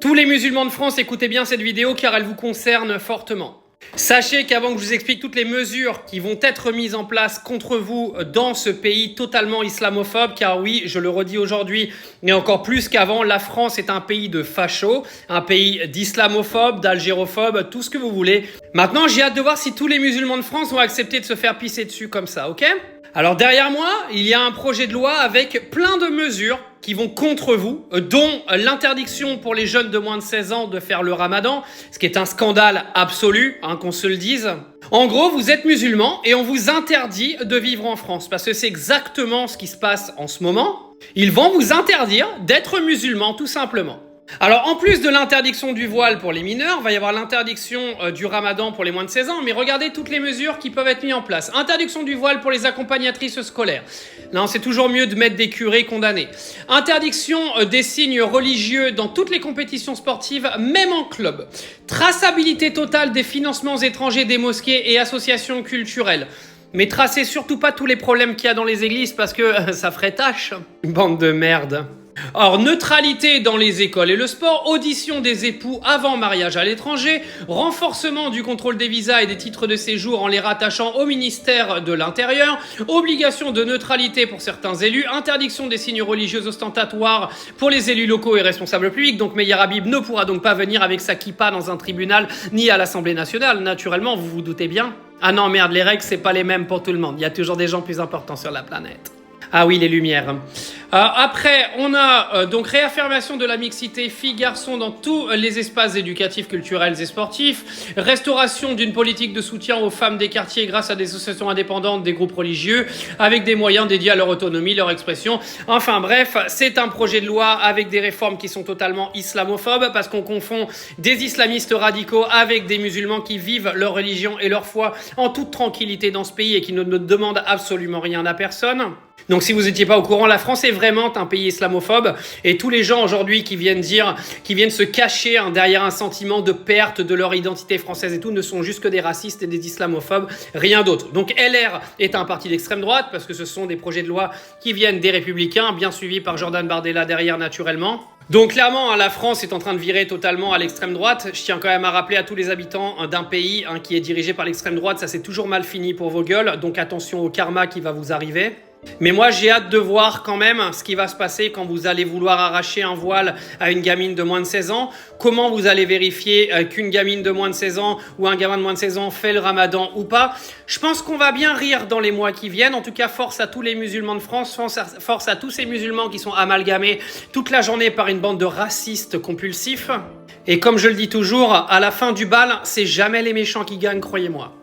Tous les musulmans de France, écoutez bien cette vidéo car elle vous concerne fortement. Sachez qu'avant que je vous explique toutes les mesures qui vont être mises en place contre vous dans ce pays totalement islamophobe, car oui, je le redis aujourd'hui, mais encore plus qu'avant, la France est un pays de fachos, un pays d'islamophobes, d'algérophobes, tout ce que vous voulez. Maintenant, j'ai hâte de voir si tous les musulmans de France vont accepter de se faire pisser dessus comme ça, ok ? Alors derrière moi, il y a un projet de loi avec plein de mesures qui vont contre vous, dont l'interdiction pour les jeunes de moins de 16 ans de faire le ramadan, ce qui est un scandale absolu, qu'on se le dise. En gros, vous êtes musulman et on vous interdit de vivre en France, parce que c'est exactement ce qui se passe en ce moment. Ils vont vous interdire d'être musulman, tout simplement. Alors, en plus de l'interdiction du voile pour les mineurs, il va y avoir l'interdiction du ramadan pour les moins de 16 ans, mais regardez toutes les mesures qui peuvent être mises en place. Interdiction du voile pour les accompagnatrices scolaires. Non, c'est toujours mieux de mettre des curés condamnés. Interdiction des signes religieux dans toutes les compétitions sportives, même en club. Traçabilité totale des financements étrangers des mosquées et associations culturelles. Mais tracez surtout pas tous les problèmes qu'il y a dans les églises parce que ça ferait tâche. Bande de merde. Or, neutralité dans les écoles et le sport, audition des époux avant mariage à l'étranger, renforcement du contrôle des visas et des titres de séjour en les rattachant au ministère de l'Intérieur, obligation de neutralité pour certains élus, interdiction des signes religieux ostentatoires pour les élus locaux et responsables publics. Donc Meyer Habib ne pourra donc pas venir avec sa kippa dans un tribunal ni à l'Assemblée nationale, naturellement, vous vous doutez bien. Ah non, merde, les règles, c'est pas les mêmes pour tout le monde. Il y a toujours des gens plus importants sur la planète. Ah oui, les lumières. Après, on a donc réaffirmation de la mixité filles-garçons dans tous les espaces éducatifs, culturels et sportifs, restauration d'une politique de soutien aux femmes des quartiers grâce à des associations indépendantes, des groupes religieux, avec des moyens dédiés à leur autonomie, leur expression. Enfin bref, c'est un projet de loi avec des réformes qui sont totalement islamophobes parce qu'on confond des islamistes radicaux avec des musulmans qui vivent leur religion et leur foi en toute tranquillité dans ce pays et qui ne demandent absolument rien à personne. Donc si vous n'étiez pas au courant, la France est vraiment un pays islamophobe et tous les gens aujourd'hui qui viennent se cacher derrière un sentiment de perte de leur identité française et tout ne sont juste que des racistes et des islamophobes, rien d'autre. Donc LR est un parti d'extrême droite parce que ce sont des projets de loi qui viennent des Républicains, bien suivis par Jordan Bardella derrière naturellement. Donc clairement, la France est en train de virer totalement à l'extrême droite. Je tiens quand même à rappeler à tous les habitants d'un pays qui est dirigé par l'extrême droite, ça c'est toujours mal fini pour vos gueules, donc attention au karma qui va vous arriver. Mais moi j'ai hâte de voir quand même ce qui va se passer quand vous allez vouloir arracher un voile à une gamine de moins de 16 ans. Comment vous allez vérifier qu'une gamine de moins de 16 ans ou un gamin de moins de 16 ans fait le ramadan ou pas? Je pense qu'on va bien rire dans les mois qui viennent. En tout cas, force à tous les musulmans de France, force à tous ces musulmans qui sont amalgamés toute la journée par une bande de racistes compulsifs. Et comme je le dis toujours, à la fin du bal, c'est jamais les méchants qui gagnent, croyez-moi.